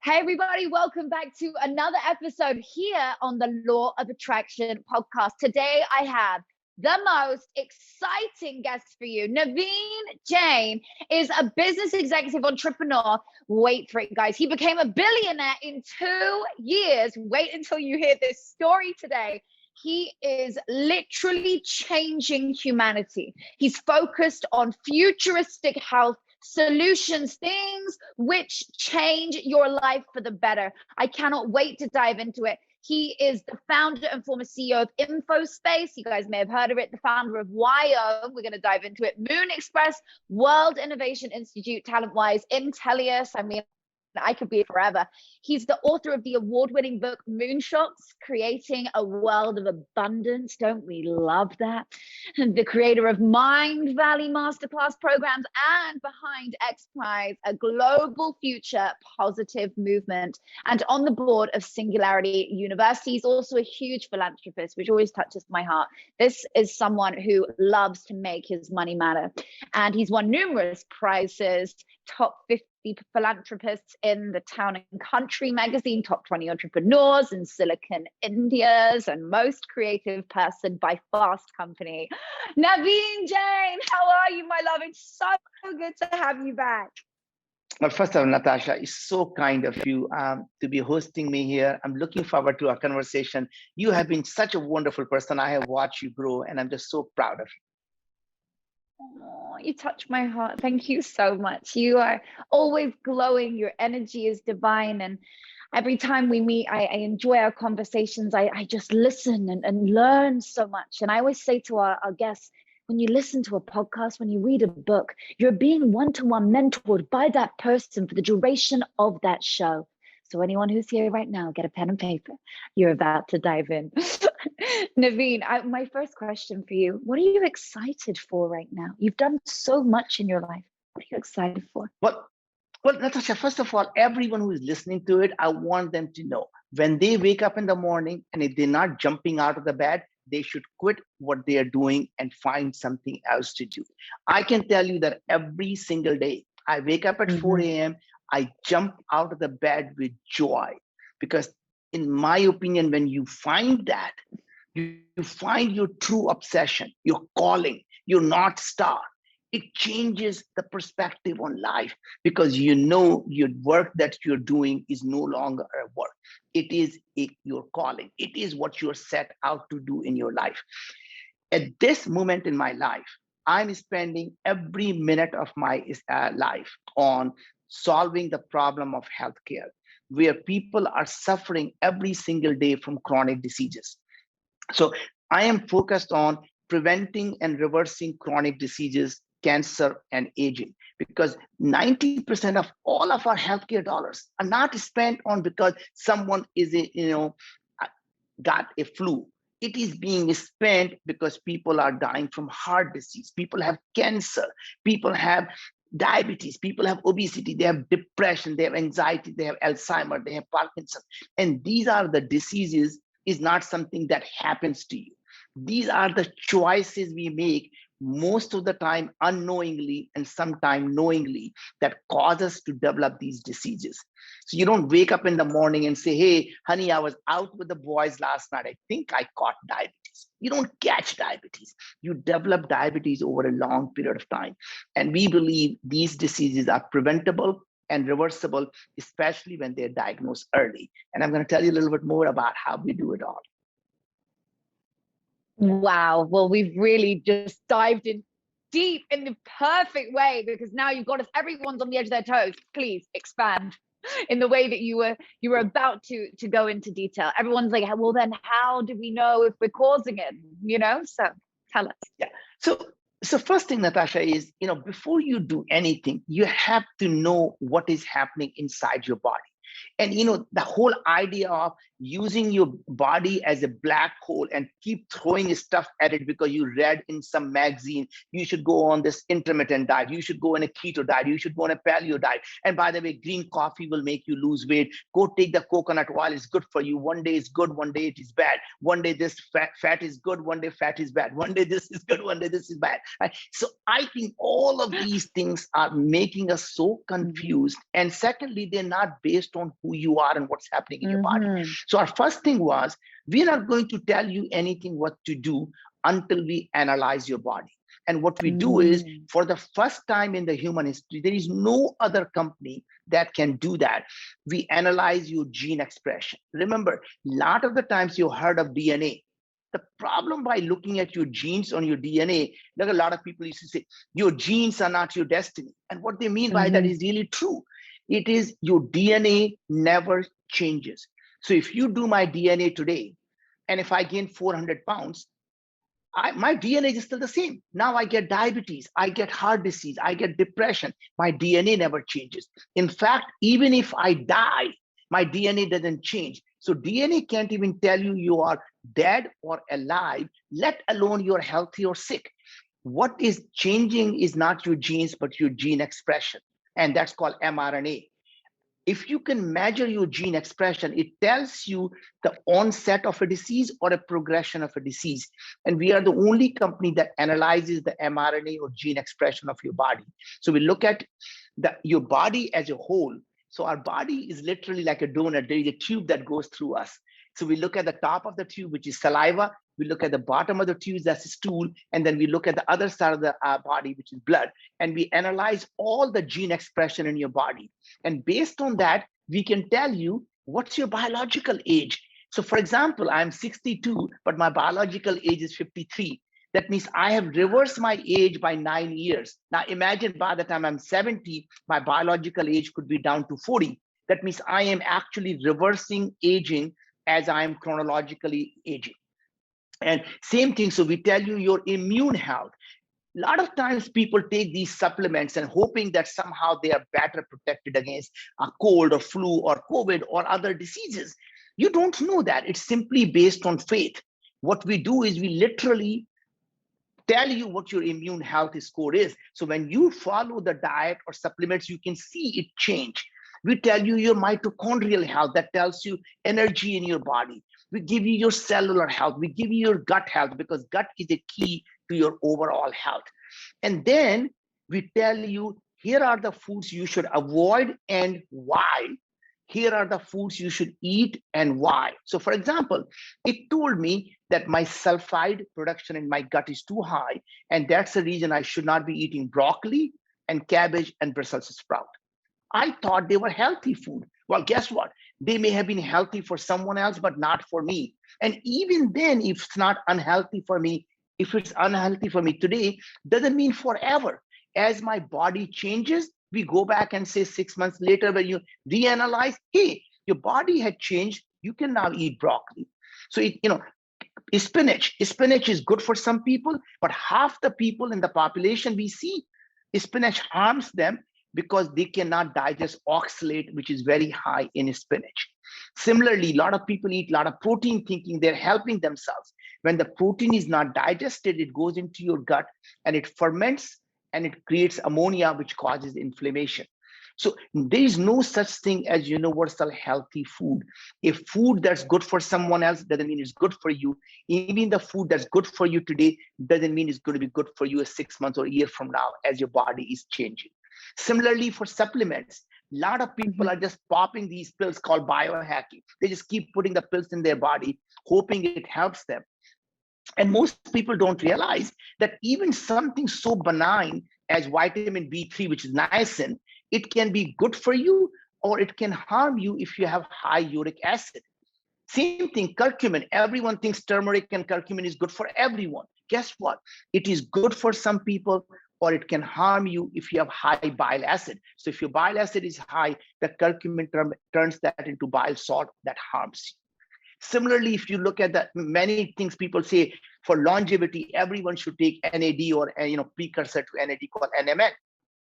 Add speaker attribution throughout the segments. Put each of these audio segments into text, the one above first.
Speaker 1: Hey, everybody, welcome back to another episode here on the Law of Attraction podcast. Today, I have the most exciting guest for you. Naveen Jain is a business executive entrepreneur. Wait for it, guys. He became a billionaire in 2 years. Wait until you hear this story today. He is literally changing humanity. He's focused on futuristic health solutions, things which change your life for the better. I cannot wait to dive into it. He is the founder and former CEO of InfoSpace. You guys may have heard of it. The founder of Viome. We're going to dive into it. Moon Express, World Innovation Institute, TalentWise, Intellius. I mean, I could be forever. He's the author of the award-winning book Moonshots, Creating a World of Abundance. Don't we love that? And the creator of Mind Valley Masterclass programs and behind X Prize, a global future positive movement, and on the board of Singularity University. He's also a huge philanthropist, which always touches my heart. This is someone who loves to make his money matter, and he's won numerous prizes, top 50 philanthropists in the Town and Country magazine, top 20 entrepreneurs in Silicon India's, and most creative person by Fast Company. Naveen Jain, how are you, my love? It's so good to have you back.
Speaker 2: Well, first of all, Natasha, it's so kind of you to be hosting me here. I'm looking forward to our conversation. You have been such a wonderful person. I have watched you grow, and I'm just so proud of you.
Speaker 1: Oh, you touch my heart. Thank you so much. You are always glowing. Your energy is divine. And every time we meet, I enjoy our conversations. I just listen and learn so much. And I always say to our guests, when you listen to a podcast, when you read a book, you're being one-to-one mentored by that person for the duration of that show. So anyone who's here right now, get a pen and paper. You're about to dive in. Naveen, my first question for you, what are you excited for right now? You've done so much in your life. What are you excited for?
Speaker 2: Well, Natasha, first of all, everyone who is listening to it, I want them to know when they wake up in the morning and if they're not jumping out of the bed, they should quit what they are doing and find something else to do. I can tell you that every single day, I wake up at 4 a.m., I jump out of the bed with joy, because in my opinion, when you find that, you find your true obsession, your calling, your North Star. It changes the perspective on life, because you know your work that you're doing is no longer a work. It is your calling. It is what you're set out to do in your life. At this moment in my life, I'm spending every minute of my life on solving the problem of healthcare, where people are suffering every single day from chronic diseases. So I am focused on preventing and reversing chronic diseases, cancer, and aging, because 90% of all of our healthcare dollars are not spent on because someone is got a flu. It is being spent because people are dying from heart disease. People have cancer. People have diabetes. People have obesity. They have depression. They have anxiety. They have Alzheimer's. They have Parkinson's. And these are the diseases. Is not something that happens to you. These are the choices we make most of the time unknowingly and sometimes knowingly that cause us to develop these diseases. So you don't wake up in the morning and say, hey, honey, I was out with the boys last night. I think I caught diabetes. You don't catch diabetes. You develop diabetes over a long period of time. And we believe these diseases are preventable and reversible, especially when they're diagnosed early. And I'm going to tell you a little bit more about how we do it all.
Speaker 1: Wow. Well, we've really just dived in deep in the perfect way, because now you've got us, everyone's on the edge of their toes. Please expand in the way that you were about to go into detail. Everyone's like, well, then how do we know if we're causing it? So tell us.
Speaker 2: Yeah. So first thing, Natasha, is, before you do anything, you have to know what is happening inside your body. And, the whole idea of using your body as a black hole and keep throwing stuff at it because you read in some magazine, you should go on this intermittent diet, you should go on a keto diet, you should go on a paleo diet. And by the way, green coffee will make you lose weight. Go take the coconut oil, it's good for you. One day it's good, one day it is bad. One day this fat is good, one day fat is bad. One day this is good, one day this is bad. Right? So I think all of these things are making us so confused. And secondly, they're not based on on who you are and what's happening in your body.
Speaker 1: Mm-hmm.
Speaker 2: So our first thing was, we're not going to tell you anything what to do until we analyze your body. And what we do is,
Speaker 1: Mm.
Speaker 2: for the first time in the human history, there is no other company that can do that. We analyze your gene expression. Remember, a lot of the times you heard of DNA. The problem by looking at your genes on your DNA, like a lot of people used to say, your genes are not your destiny. And what they mean by that
Speaker 1: Mm-hmm.
Speaker 2: is really true. It is your DNA never changes. So if you do my DNA today, and if I gain 400 pounds, my DNA is still the same. Now I get diabetes, I get heart disease, I get depression. My DNA never changes. In fact, even if I die, my DNA doesn't change. So DNA can't even tell you you are dead or alive, let alone you're healthy or sick. What is changing is not your genes, but your gene expression. And that's called mRNA. If you can measure your gene expression, it tells you the onset of a disease or a progression of a disease. And we are the only company that analyzes the mRNA or gene expression of your body. So we look at your body as a whole. So our body is literally like a donut. There is a tube that goes through us. So we look at the top of the tube, which is saliva. We look at the bottom of the tube, that's stool. And then we look at the other side of the body, which is blood. And we analyze all the gene expression in your body. And based on that, we can tell you what's your biological age. So for example, I'm 62, but my biological age is 53. That means I have reversed my age by 9 years. Now imagine by the time I'm 70, my biological age could be down to 40. That means I am actually reversing aging as I am chronologically aging. And same thing, so we tell you your immune health. A lot of times people take these supplements and hoping that somehow they are better protected against a cold or flu or COVID or other diseases. You don't know that. It's simply based on faith. What we do is we literally tell you what your immune health score is. So when you follow the diet or supplements, you can see it change. We tell you your mitochondrial health, that tells you energy in your body. We give you your cellular health. We give you your gut health, because gut is a key to your overall health. And then we tell you, here are the foods you should avoid and why. Here are the foods you should eat and why. So for example, it told me that my sulfide production in my gut is too high, and that's the reason I should not be eating broccoli and cabbage and Brussels sprout. I thought they were healthy food. Well, guess what? They may have been healthy for someone else, but not for me. And even then, if it's not unhealthy for me, if it's unhealthy for me today, doesn't mean forever. As my body changes, we go back and say 6 months later, when you reanalyze, hey, your body had changed. You can now eat broccoli. So spinach is good for some people, but half the people in the population we see, spinach harms them because they cannot digest oxalate, which is very high in spinach. Similarly, a lot of people eat a lot of protein thinking they're helping themselves. When the protein is not digested, it goes into your gut and it ferments and it creates ammonia, which causes inflammation. So there is no such thing as universal healthy food. A food that's good for someone else doesn't mean it's good for you. Even the food that's good for you today doesn't mean it's going to be good for you 6 months or a year from now, as your body is changing. Similarly, for supplements, a lot of people are just popping these pills called biohacking. They just keep putting the pills in their body, hoping it helps them. And most people don't realize that even something so benign as vitamin B3, which is niacin, it can be good for you or it can harm you if you have high uric acid. Same thing, curcumin. Everyone thinks turmeric and curcumin is good for everyone. Guess what? It is good for some people, or it can harm you if you have high bile acid. So if your bile acid is high, the curcumin turns that into bile salt that harms you. Similarly, if you look at the many things people say for longevity, everyone should take NAD or precursor to NAD called NMN.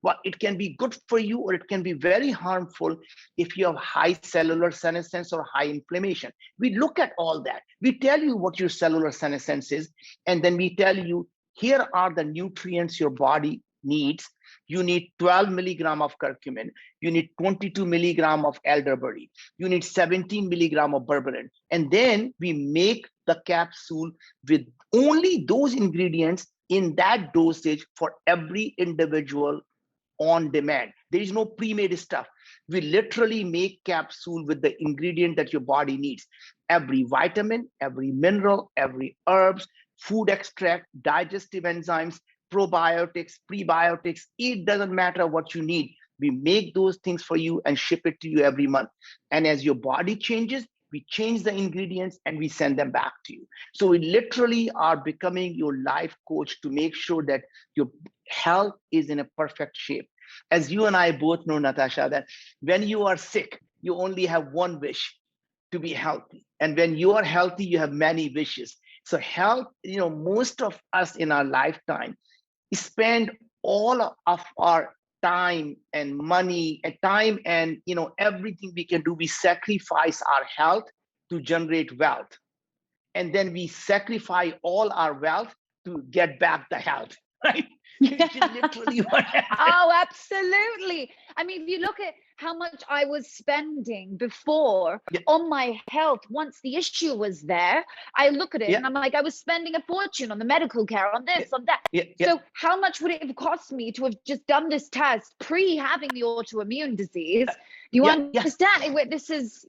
Speaker 2: Well, it can be good for you or it can be very harmful if you have high cellular senescence or high inflammation. We look at all that. We tell you what your cellular senescence is, and then we tell you, here are the nutrients your body needs. You need 12 milligram of curcumin. You need 22 milligram of elderberry. You need 17 milligram of berberine. And then we make the capsule with only those ingredients in that dosage for every individual on demand. There is no pre-made stuff. We literally make capsule with the ingredient that your body needs. Every vitamin, every mineral, every herbs, food extract, digestive enzymes, probiotics, prebiotics, it doesn't matter what you need. We make those things for you and ship it to you every month. And as your body changes, we change the ingredients and we send them back to you. So we literally are becoming your life coach to make sure that your health is in a perfect shape. As you and I both know, Natasha, that when you are sick, you only have one wish, to be healthy. And when you are healthy, you have many wishes. So health, most of us in our lifetime spend all of our time and money and time and everything we can do, we sacrifice our health to generate wealth, and then we sacrifice all our wealth to get back the health, right? Which is literally what happens.
Speaker 1: Oh, absolutely. I mean, if you look at how much I was spending before on my health, once the issue was there, I look at it and I'm like, I was spending a fortune on the medical care, on this, on that. So how much would it have cost me to have just done this test pre having the autoimmune disease? Do you understand? This is...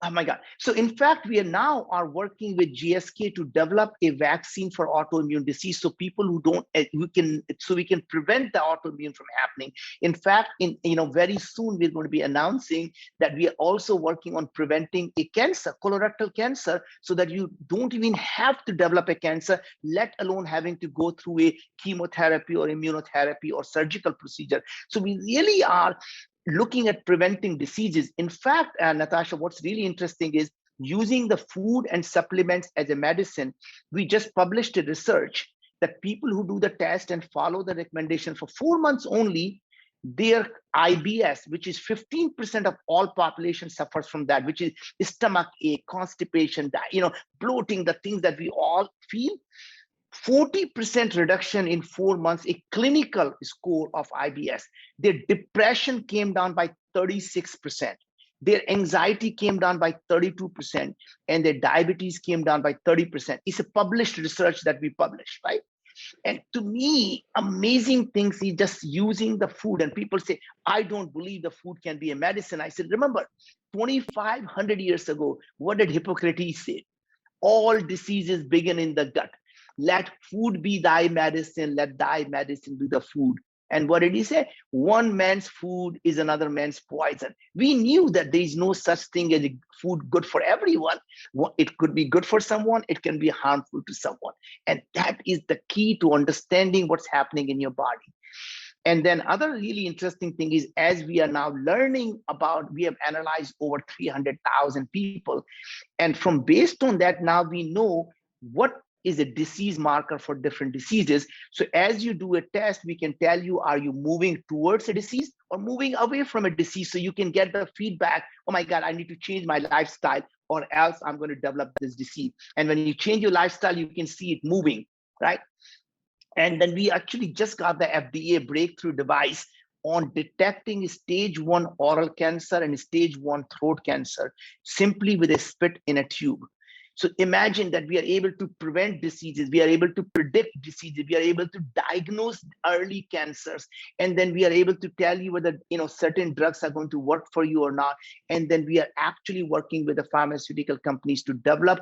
Speaker 2: Oh my God. So in fact, we are working with GSK to develop a vaccine for autoimmune disease. So people who don't, we can prevent the autoimmune from happening. In fact, very soon we're going to be announcing that we are also working on preventing a cancer, colorectal cancer, so that you don't even have to develop a cancer, let alone having to go through a chemotherapy or immunotherapy or surgical procedure. So we really are looking at preventing diseases. In fact, Natasha, what's really interesting is using the food and supplements as a medicine. We just published a research that people who do the test and follow the recommendation for 4 months only, their IBS, which is 15% of all population suffers from that, which is stomach ache, constipation, bloating, the things that we all feel. 40% reduction in 4 months, a clinical score of IBS. Their depression came down by 36%. Their anxiety came down by 32%, and their diabetes came down by 30%. It's a published research that we published, right? And to me, amazing things is just using the food. And people say, I don't believe the food can be a medicine. I said, remember, 2,500 years ago, what did Hippocrates say? All diseases begin in the gut. Let food be thy medicine, let thy medicine be the food. And what did he say? One man's food is another man's poison. We knew that there is no such thing as food good for everyone. It could be good for someone, it can be harmful to someone. And that is the key to understanding what's happening in your body. And then other really interesting thing is, as we are now learning about, we have analyzed over 300,000 people. And from based on that, now we know what is a disease marker for different diseases. So as you do a test, we can tell you, are you moving towards a disease or moving away from a disease? So you can get the feedback, oh my God, I need to change my lifestyle or else I'm going to develop this disease. And when you change your lifestyle, you can see it moving, right? And then we actually just got the FDA breakthrough device on detecting stage 1 oral cancer and stage 1 throat cancer simply with a spit in a tube. So imagine that we are able to prevent diseases, we are able to predict diseases, we are able to diagnose early cancers, and then we are able to tell you whether certain drugs are going to work for you or not. And then we are actually working with the pharmaceutical companies to develop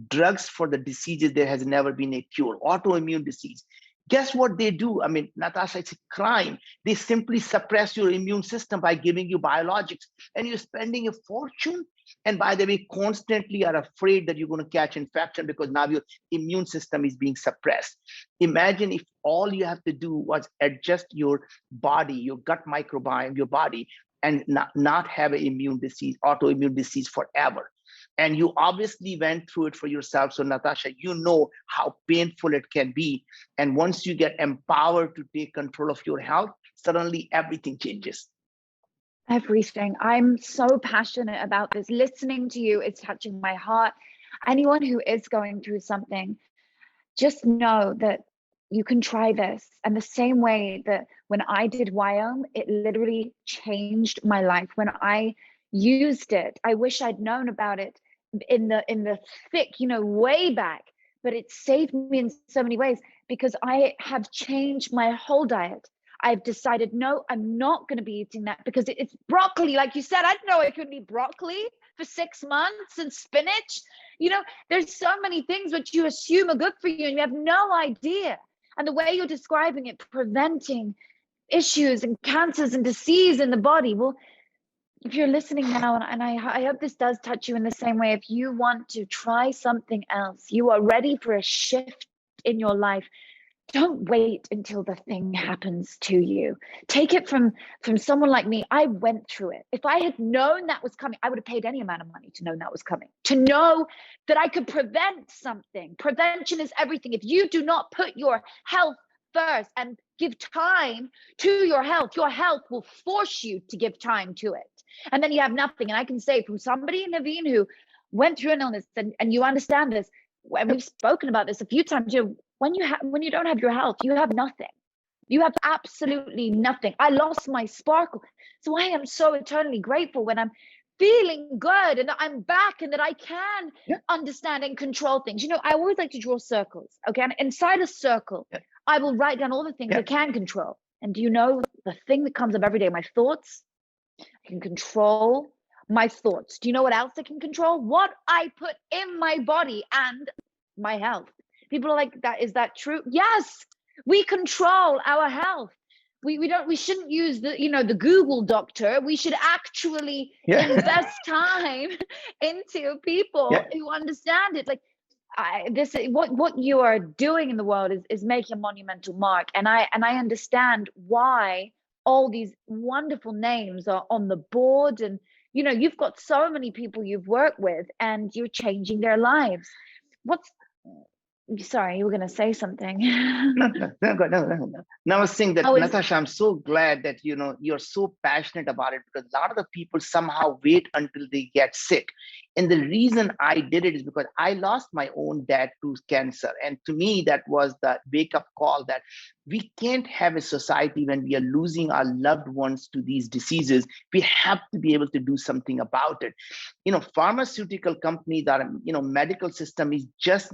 Speaker 2: drugs for the diseases there has never been a cure, autoimmune disease. Guess what they do? I mean, Natasha, it's a crime. They simply suppress your immune system by giving you biologics, and you're spending a fortune. And by the way, constantly are afraid that you're going to catch infection because now your immune system is being suppressed. Imagine if all you have to do was adjust your body, your gut microbiome, your body, and not have an immune disease, autoimmune disease forever. And you obviously went through it for yourself. So Natasha, you know how painful it can be. And once you get empowered to take control of your health, suddenly everything changes.
Speaker 1: Everything. I'm so passionate about this. Listening to you is touching my heart. Anyone who is going through something, just know that you can try this. And the same way that when I did Viome, it literally changed my life. When I used it, I wish I'd known about it in the thick, way back, but it saved me in so many ways because I have changed my whole diet. I've decided, no, I'm not going to be eating that because it's broccoli. Like you said, I didn't know I couldn't eat broccoli for 6 months, and spinach. There's so many things which you assume are good for you and you have no idea. And the way you're describing it, preventing issues and cancers and disease in the body. Well, if you're listening now, and I hope this does touch you in the same way, if you want to try something else, you are ready for a shift in your life, don't wait until the thing happens to you. Take it from someone like me. I went through it. If I had known that was coming, I would have paid any amount of money to know that was coming, to know that I could prevent something. Prevention is everything. If you do not put your health first and give time to your health will force you to give time to it. And then you have nothing. And I can say from somebody, Naveen, who went through an illness, and you understand this, and we've spoken about this a few times, when you don't have your health, you have nothing. You have absolutely nothing. I lost my sparkle. So I am so eternally grateful when I'm feeling good and I'm back and that I can understand and control things. I always like to draw circles. Okay. And inside a circle, I will write down all the things I can control. And do you know the thing that comes up every day? My thoughts. I can control my thoughts. Do you know what else I can control? What I put in my body and my health. People are like, is that true? Yes, we control our health. We shouldn't use the Google doctor. We should actually invest time into people who understand it. Like what you are doing in the world is making a monumental mark. And I understand why all these wonderful names are on the board, and you've got so many people you've worked with and you're changing their lives. Sorry, you were going to say something.
Speaker 2: No. Now I was saying that, Natasha, I'm so glad that you're so passionate about it, because a lot of the people somehow wait until they get sick. And the reason I did it is because I lost my own dad to cancer. And to me, that was the wake-up call that we can't have a society when we are losing our loved ones to these diseases. We have to be able to do something about it. Pharmaceutical companies, our medical system is just,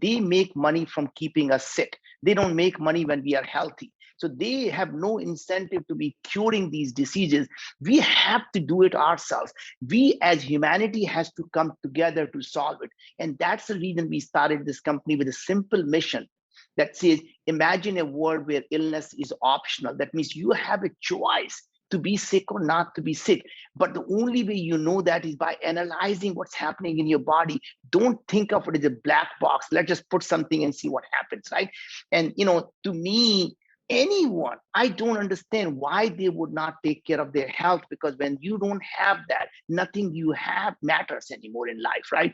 Speaker 2: they make money from keeping us sick. They don't make money when we are healthy. So they have no incentive to be curing these diseases. We have to do it ourselves. We as humanity has to come together to solve it. And that's the reason we started this company with a simple mission that says, imagine a world where illness is optional. That means you have a choice to be sick or not to be sick. But the only way you know that is by analyzing what's happening in your body. Don't think of it as a black box. Let's just put something and see what happens, right? And, to me, anyone, I don't understand why they would not take care of their health, because when you don't have that, nothing you have matters anymore in life, right?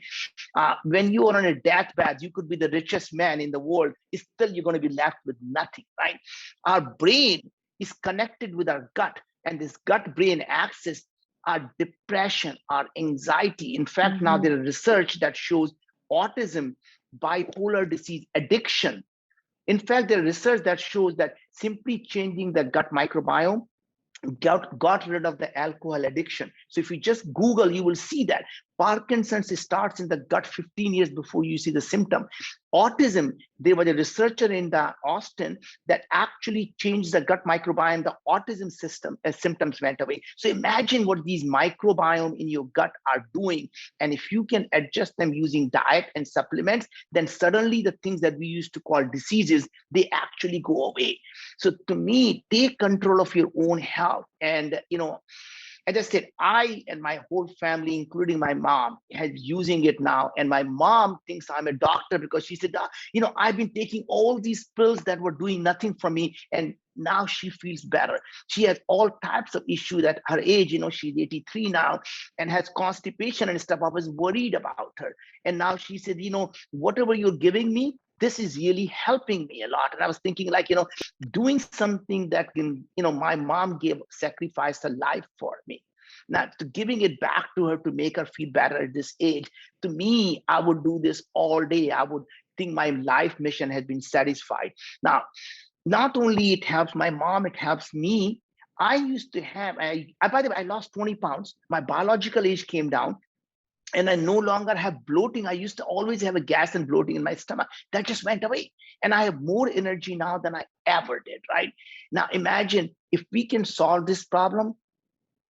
Speaker 2: When you are on a deathbed, you could be the richest man in the world, still you're going to be left with nothing, right? Our brain is connected with our gut, and this gut-brain axis, our depression, our anxiety. In fact, now there is research that shows autism, bipolar disease, addiction. In fact, there is research that shows that simply changing the gut microbiome got rid of the alcohol addiction. So if you just Google, you will see that Parkinson's starts in the gut 15 years before you see the symptom. Autism, there was a researcher in Austin that actually changed the gut microbiome. The autism system symptoms went away. So imagine what these microbiome in your gut are doing. And if you can adjust them using diet and supplements, then suddenly the things that we used to call diseases, they actually go away. So to me, take control of your own health. And, as I said, I and my whole family, including my mom, is using it now. And my mom thinks I'm a doctor because she said, I've been taking all these pills that were doing nothing for me. And now she feels better. She has all types of issues at her age. She's 83 now and has constipation and stuff. I was worried about her. And now she said, whatever you're giving me, this is really helping me a lot. And I was thinking doing something that can, my mom sacrificed her life for me. Now, to giving it back to her to make her feel better at this age, to me, I would do this all day. I would think my life mission has been satisfied. Now, not only it helps my mom, it helps me. I used to have, by the way, I lost 20 pounds. My biological age came down. and I no longer have bloating. I used to always have a gas and bloating in my stomach. That just went away. And I have more energy now than I ever did, right? Now imagine if we can solve this problem,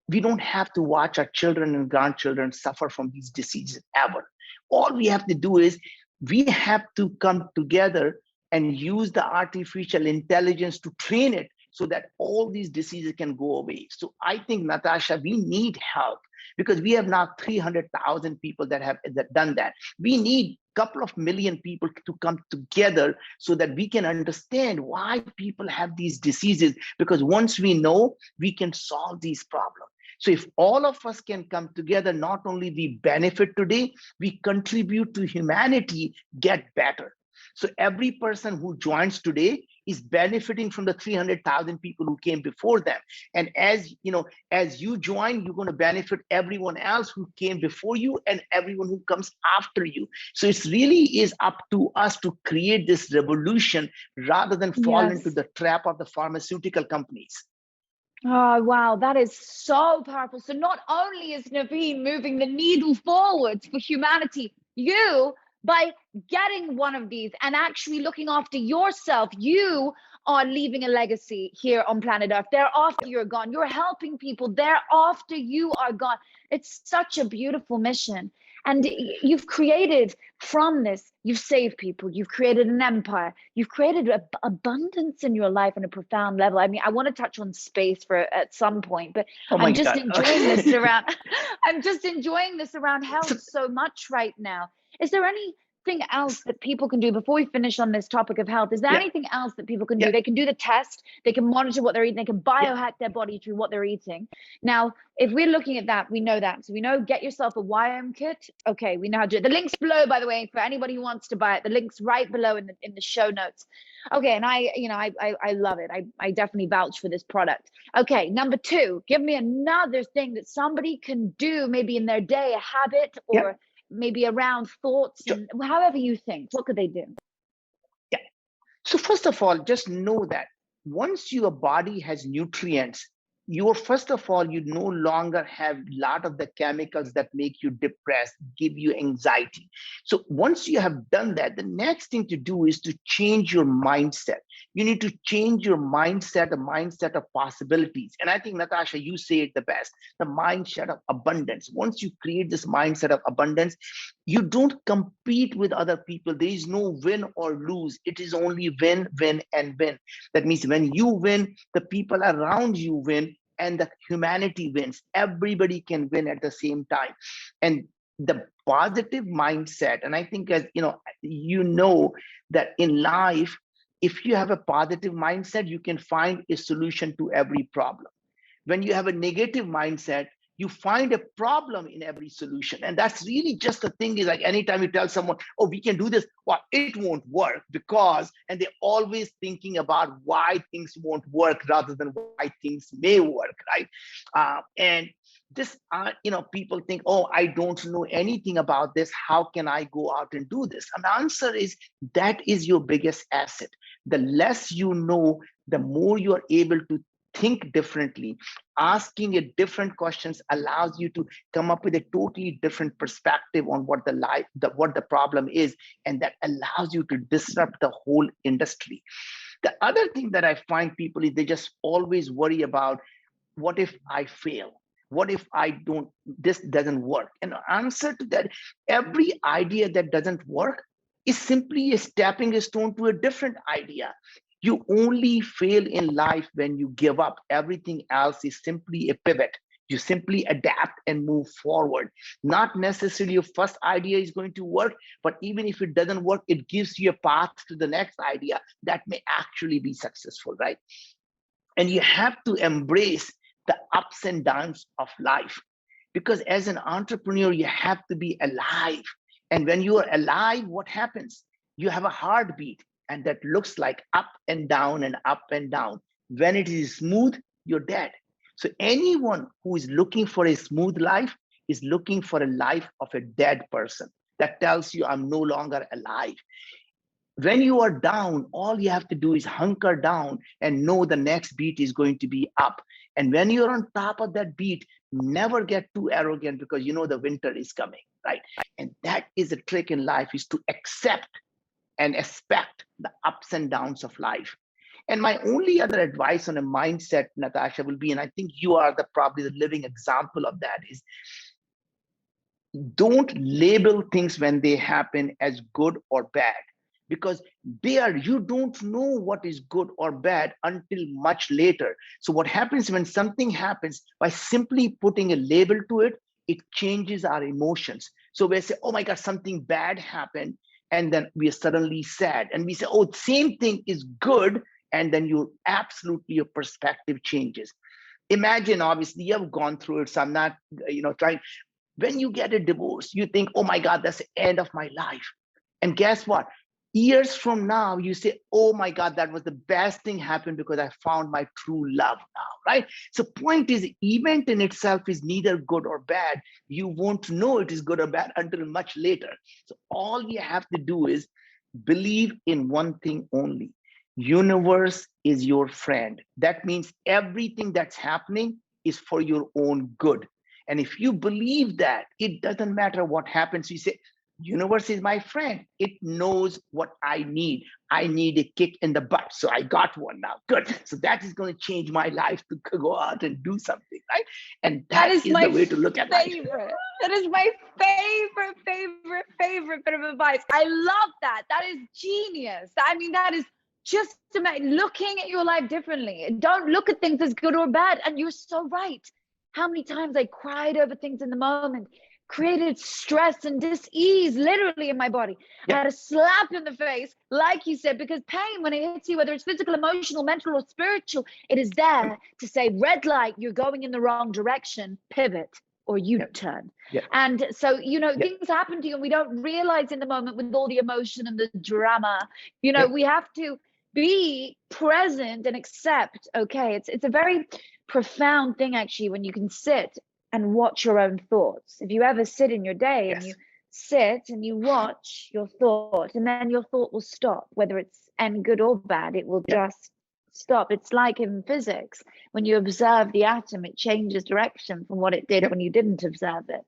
Speaker 2: we don't have to watch our children and grandchildren suffer from these diseases ever. All we have to do is we have to come together and use the artificial intelligence to train it so that all these diseases can go away. So I think, Natasha, we need help because we have now 300,000 people that have done that. We need a couple of million people to come together so that we can understand why people have these diseases, because once we know, we can solve these problems. So if all of us can come together, not only we benefit today, we contribute to humanity get better. So every person who joins today is benefiting from the 300,000 people who came before them. And as you know, as you join, you're going to benefit everyone else who came before you and everyone who comes after you. So it really is up to us to create this revolution rather than fall into
Speaker 1: Yes.
Speaker 2: the trap of the pharmaceutical companies.
Speaker 1: Oh, wow. That is so powerful. So not only is Naveen moving the needle forwards for humanity, you, by getting one of these and actually looking after yourself, you are leaving a legacy here on planet Earth. Thereafter you're gone. You're helping people thereafter you are gone. It's such a beautiful mission. And you've created from this, you've saved people, you've created an empire, you've created abundance in your life on a profound level. I mean, I want to touch on space for at some point, but
Speaker 2: Oh my
Speaker 1: I'm just
Speaker 2: God.
Speaker 1: enjoying this around I'm just enjoying this around health
Speaker 2: So,
Speaker 1: so much right now. Is there anything else that people can do before we finish on this topic of health? Is there
Speaker 2: yeah,
Speaker 1: anything else that people can
Speaker 2: yeah,
Speaker 1: do? They can do the test, they can monitor what they're eating, they can
Speaker 2: yeah,
Speaker 1: biohack their body through what they're eating. Now, if we're looking at that, we know that. So we know get yourself a Viome kit. Okay, we know how to do it. The link's below, by the way, for anybody who wants to buy it. The link's right below in the show notes. Okay, and I love it. I definitely vouch for this product. Okay, number two, give me another thing that somebody can do maybe in their day, a habit
Speaker 2: yeah.
Speaker 1: or maybe around thoughts
Speaker 2: So,
Speaker 1: and however you think. What could they do?
Speaker 2: yeah. So first of all, just know that once your body has nutrients, you're first of all, you no longer have a lot of the chemicals that make you depressed, give you anxiety. So once you have done that, the next thing to do is to change your mindset. You need to change your mindset, a mindset of possibilities. And I think, Natasha, you say it the best, the mindset of abundance. Once you create this mindset of abundance, you don't compete with other people. There is no win or lose. It is only win, win, and win. That means when you win, the people around you win, and the humanity wins. Everybody can win at the same time. And the positive mindset, and I think, as you know that in life, if you have a positive mindset, you can find a solution to every problem. When you have a negative mindset, you find a problem in every solution. And that's really just the thing, is like anytime you tell someone, oh, we can do this, well, it won't work because, and they're always thinking about why things won't work rather than why things may work, right? And this, people think, oh, I don't know anything about this. How can I go out and do this? And the answer is that is your biggest asset. The less you know, the more you are able to think differently. Asking a different questions allows you to come up with a totally different perspective on what what the problem is, and that allows you to disrupt the whole industry. The other thing that I find people is they just always worry about, what if I fail? What if I don't, this doesn't work? And the answer to that, every idea that doesn't work is simply a stepping stone to a different idea. You only fail in life when you give up. Everything else is simply a pivot. You simply adapt and move forward. Not necessarily your first idea is going to work, but even if it doesn't work, it gives you a path to the next idea that may actually be successful, right? And you have to embrace the ups and downs of life, because as an entrepreneur, you have to be alive. And when you are alive, what happens? You have a heartbeat, and that looks like up and down and up and down. When it is smooth, you're dead. So anyone who is looking for a smooth life is looking for a life of a dead person. That tells you I'm no longer alive. When you are down, all you have to do is hunker down and know the next beat is going to be up. And when you're on top of that beat, never get too arrogant because you know the winter is coming, right? And that is a trick in life, is to accept and expect the ups and downs of life. And my only other advice on a mindset, Natasha, will be, and I think you are probably the living example of that, is don't label things when they happen as good or bad, because you don't know what is good or bad until much later. So what happens when something happens, by simply putting a label to it, it changes our emotions. So we say, oh my God, something bad happened, and then we are suddenly sad, and we say, oh, same thing is good, and then your perspective changes. Imagine, obviously you have gone through it, so I'm not trying. When you get a divorce, you think, oh my God, that's the end of my life. And guess what? Years from now, you say, oh my God, that was the best thing happened because I found my true love now, right? So point is, event in itself is neither good or bad. You won't know it is good or bad until much later. So all you have to do is believe in one thing only. Universe is your friend. That means everything that's happening is for your own good. And if you believe that, it doesn't matter what happens. You say, universe is my friend. It knows what I need. I need a kick in the butt. So I got one now. Good. So that is going to change my life to go out and do something, right? And that is the way to look at life.
Speaker 1: That is my favorite bit of advice. I love that. That is genius. I mean, that is just looking at your life differently. Don't look at things as good or bad. And you're so right. How many times I cried over things in the moment, created stress and dis-ease literally in my body. I had a slap in the face, like you said, because pain, when it hits you, whether it's physical, emotional, mental, or spiritual, it is there to say, red light, you're going in the wrong direction, pivot or U-turn. And so, things happen to you and we don't realize in the moment with all the emotion and the drama, we have to be present and accept, okay, it's a very profound thing actually when you can sit and watch your own thoughts. If you ever sit in your day and you sit and you watch your thought, and then your thought will stop, whether it's good or bad, it will just stop. It's like in physics, when you observe the atom, it changes direction from what it did when you didn't observe it.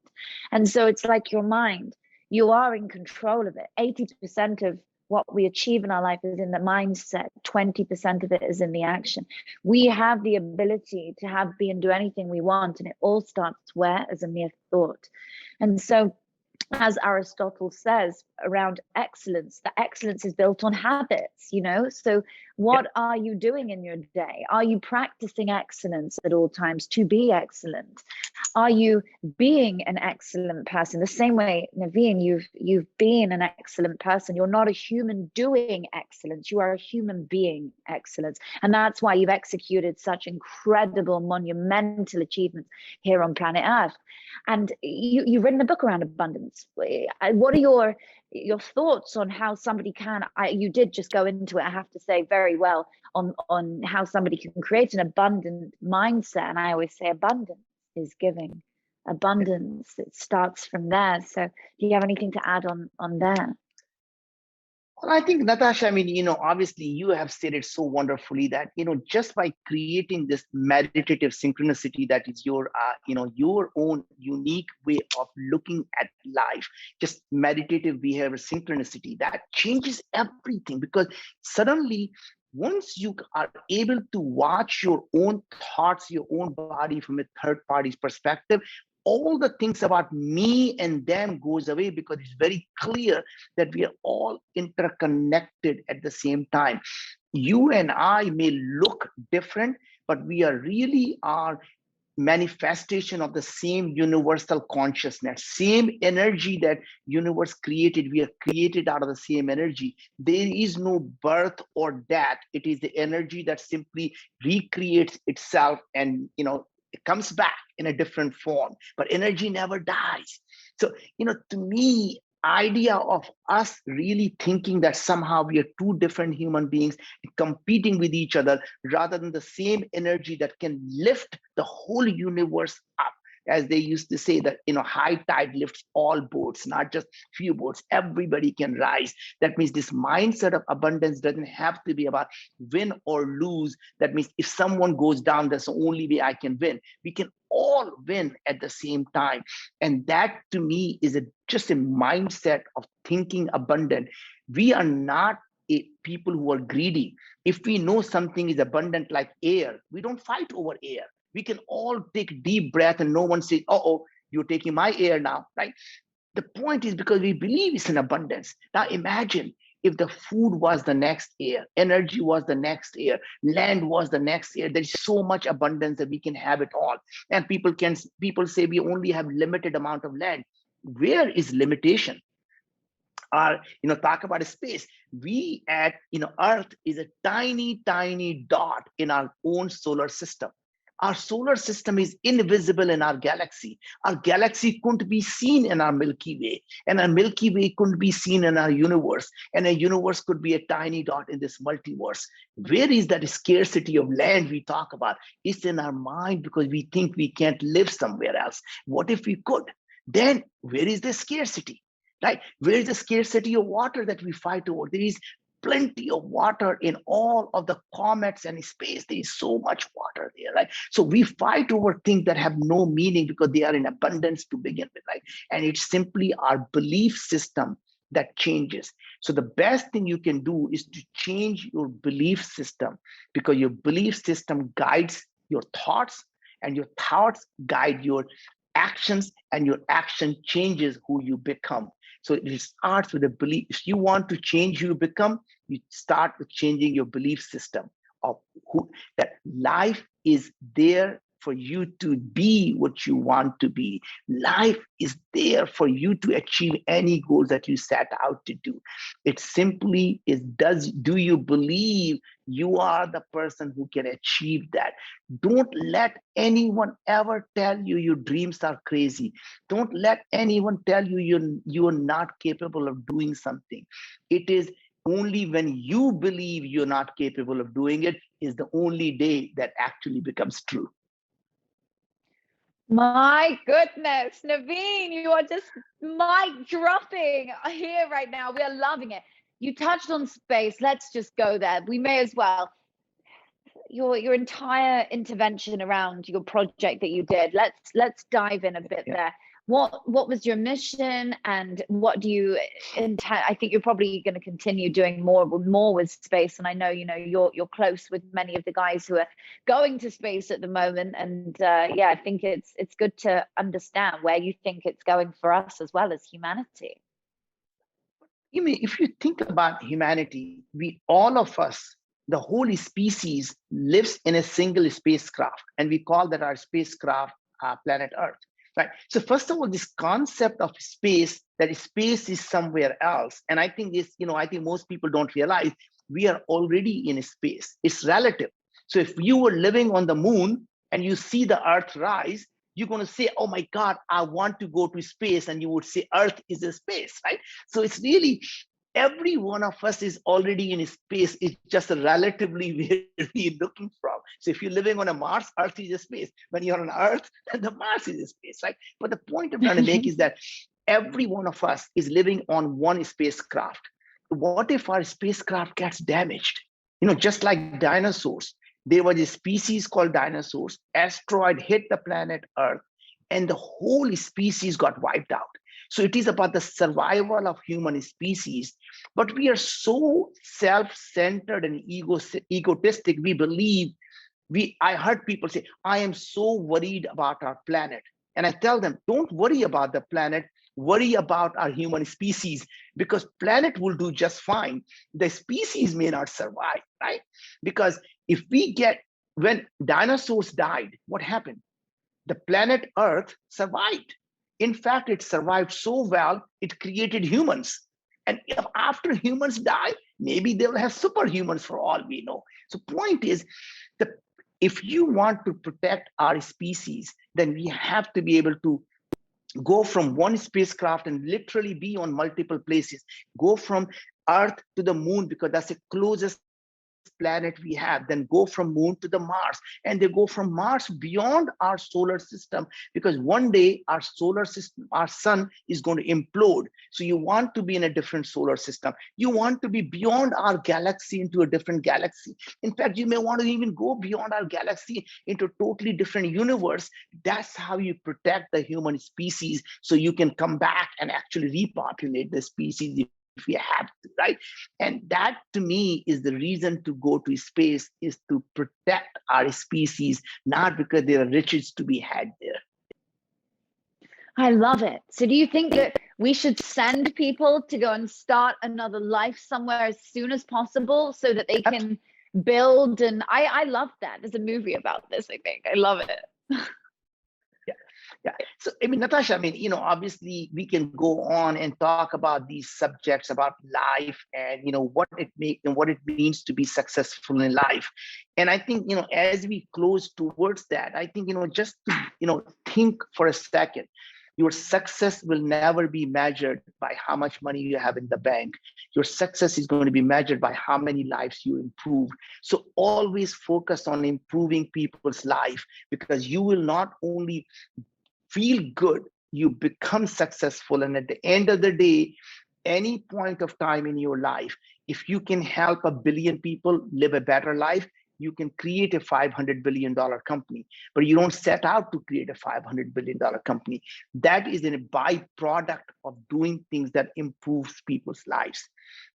Speaker 1: And so it's like your mind, you are in control of it. 80% of what we achieve in our life is in the mindset. 20% of it is in the action. We have the ability to be and do anything we want. And it all starts where? As a mere thought. And so, as Aristotle says around excellence, the excellence is built on habits, so what are you doing in your day? Are you practicing excellence at all times to be excellent? Are you being an excellent person? The same way, Naveen, you've been an excellent person. You're not a human doing excellence. You are a human being excellence. And that's why you've executed such incredible, monumental achievements here on planet Earth. And you've written a book around abundance. What are your thoughts on how somebody can, you did just go into it, I have to say, very well on how somebody can create an abundant mindset. And I always say abundance is giving. Abundance, it starts from there. So do you have anything to add on that?
Speaker 2: Well, I think, Natasha, obviously you have stated so wonderfully that, just by creating this meditative synchronicity that is your own unique way of looking at life, just meditative behavior synchronicity, that changes everything. Because suddenly, once you are able to watch your own thoughts, your own body from a third party's perspective, all the things about me and them goes away, because it's very clear that we are all interconnected at the same time. You and I may look different, but we are really our manifestation of the same universal consciousness, same energy that universe created. We are created out of the same energy. There is no birth or death. It is the energy that simply recreates itself and it comes back in a different form, but energy never dies. So, to me, idea of us really thinking that somehow we are two different human beings competing with each other, rather than the same energy that can lift the whole universe up. as they used to say that, high tide lifts all boats, not just few boats. Everybody can rise. That means this mindset of abundance doesn't have to be about win or lose. That means if someone goes down, that's the only way I can win. We can all win at the same time. And that to me is just a mindset of thinking abundant. We are not people who are greedy. If we know something is abundant like air, we don't fight over air. We can all take deep breath and no one says, oh, you're taking my air now, right? The point is because we believe it's in abundance. Now imagine if the food was the next air, energy was the next air, land was the next air. There's so much abundance that we can have it all. And people say we only have limited amount of land. Where is limitation? Or talk about space. We at Earth is a tiny dot in our own solar system. Our solar system is invisible in our galaxy. Our galaxy couldn't be seen in our Milky Way, and our Milky Way couldn't be seen in our universe, and a universe could be a tiny dot in this multiverse. Where is that scarcity of land we talk about? It's in our mind because we think we can't live somewhere else. What if we could? Then where is the scarcity? Right? Where is the scarcity of water that we fight over? There is plenty of water in all of the comets and space. There is so much water there, right? So we fight over things that have no meaning because they are in abundance to begin with, right? And it's simply our belief system that changes. So the best thing you can do is to change your belief system, because your belief system guides your thoughts, and your thoughts guide your actions, and your action changes who you become. So it starts with a belief. If you want to change who you become, you start with changing your belief system of that life is there for you to be what you want to be. Life is there for you to achieve any goals that you set out to do. It simply is, do you believe you are the person who can achieve that? Don't let anyone ever tell you your dreams are crazy. Don't let anyone tell you you're not capable of doing something. It is only when you believe you're not capable of doing it is the only day that actually becomes true.
Speaker 1: My goodness, Naveen, you are just mic dropping here right now. We are loving it. You touched on space. Let's just go there. We may as well. Your entire intervention around your project that you did. Let's dive in a bit there. What was your mission, and what do you intend? I think you're probably going to continue doing more with space, and I know you're close with many of the guys who are going to space at the moment, and yeah, I think it's good to understand where you think it's going for us as well as humanity.
Speaker 2: If you think about humanity, all of us, the whole species lives in a single spacecraft, and we call that our spacecraft planet Earth. Right. So first of all, this concept of space, that space is somewhere else. And I think I think most people don't realize we are already in space. It's relative. So if you were living on the moon and you see the Earth rise, you're going to say, oh my God, I want to go to space. And you would say Earth is a space, right? So it's really, every one of us is already in space. It's just relatively where we're looking from. So if you're living on a Mars, Earth is a space. When you're on Earth, then the Mars is a space, right? But the point I'm trying to make is that every one of us is living on one spacecraft. What if our spacecraft gets damaged? Just like dinosaurs, there was a species called dinosaurs. Asteroid hit the planet Earth, and the whole species got wiped out. So it is about the survival of human species, but we are so self-centered and egotistic. We believe, I heard people say, I am so worried about our planet. And I tell them, don't worry about the planet, worry about our human species, because planet will do just fine. The species may not survive, right? Because when dinosaurs died, what happened? The planet Earth survived. In fact, it survived so well, it created humans. And if after humans die, maybe they will have superhumans for all we know. So point is, that if you want to protect our species, then we have to be able to go from one spacecraft and literally be on multiple places. Go from Earth to the moon, because that's the closest planet we have, then go from moon to the Mars, and they go from Mars beyond our solar system, because one day our solar system, our sun is going to implode. So you want to be in a different solar system. You want to be beyond our galaxy into a different galaxy. In fact, you may want to even go beyond our galaxy into a totally different universe. That's how you protect the human species, so you can come back and actually repopulate the species if you have to, right? And that, to me, is the reason to go to space, is to protect our species, not because there are riches to be had there.
Speaker 1: I love it. So do you think that we should send people to go and start another life somewhere as soon as possible so that they can build? And I love that. There's a movie about this, I think. I love it.
Speaker 2: Yeah. So, I mean, Natasha, I mean, you know, obviously we can go on and talk about these subjects about life and, you know, what it means to be successful in life. And I think, you know, as we close towards that, I think, you know, just to, you know, think for a second. Your success will never be measured by how much money you have in the bank. Your success is going to be measured by how many lives you improve. So always focus on improving people's life, because you will not only feel good, you become successful. And at the end of the day, any point of time in your life, if you can help 1 billion people live a better life, you can create a $500 billion company. But you don't set out to create a $500 billion company. That is a byproduct of doing things that improves people's lives.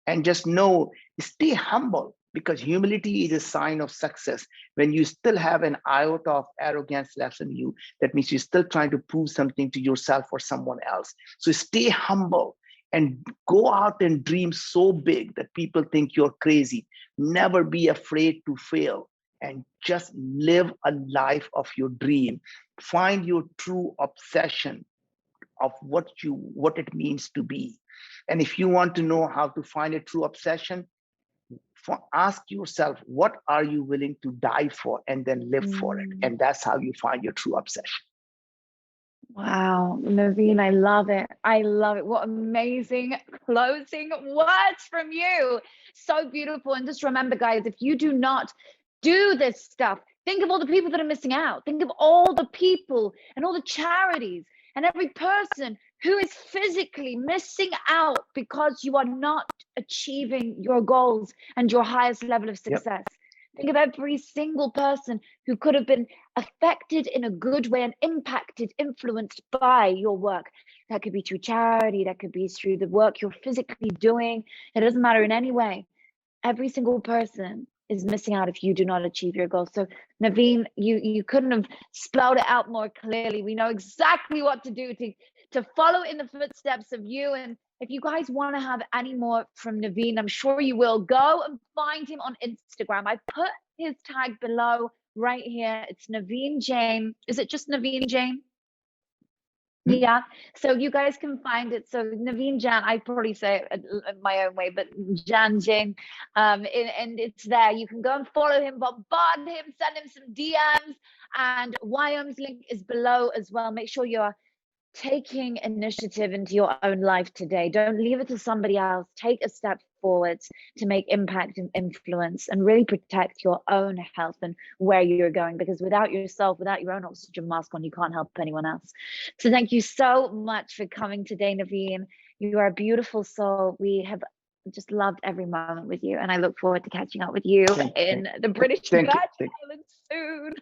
Speaker 2: And just know, stay humble, because humility is a sign of success. When you still have an iota of arrogance left in you, that means you're still trying to prove something to yourself or someone else. So stay humble and go out and dream so big that people think you're crazy. Never be afraid to fail, and just live a life of your dream. Find your true obsession of what it means to be. And if you want to know how to find a true obsession, ask yourself, what are you willing to die for, and then live for it. And that's how you find your true obsession.
Speaker 1: Wow, Naveen, I love it. I love it. What amazing closing words from you. So beautiful. And just remember, guys, if you do not do this stuff, think of all the people that are missing out. Think of all the people and all the charities and every person who is physically missing out because you are not achieving your goals and your highest level of success. Yep. Think of every single person who could have been affected in a good way and impacted, influenced by your work. That could be through charity, that could be through the work you're physically doing. It doesn't matter in any way. Every single person is missing out if you do not achieve your goals. So Naveen, you couldn't have spelled it out more clearly. We know exactly what to do to follow in the footsteps of you. And if you guys want to have any more from Naveen, I'm sure you will, go and find him on Instagram. I put his tag below right here. It's Naveen Jain. Is it just Naveen Jain? Yeah, so you guys can find it. So Naveen Jain, I probably say it my own way, but Jain, and it's there. You can go and follow him, bombard him, send him some DMs, and Viome's link is below as well. Make sure you're taking initiative into your own life today. Don't leave it to somebody else. Take a step forwards to make impact and influence, and really protect your own health and where you're going, because without yourself, without your own oxygen mask on, you can't help anyone else. So thank you so much for coming today, Naveen. You are a beautiful soul. We have just loved every moment with you, and I look forward to catching up with you in the British Virgin Islands soon.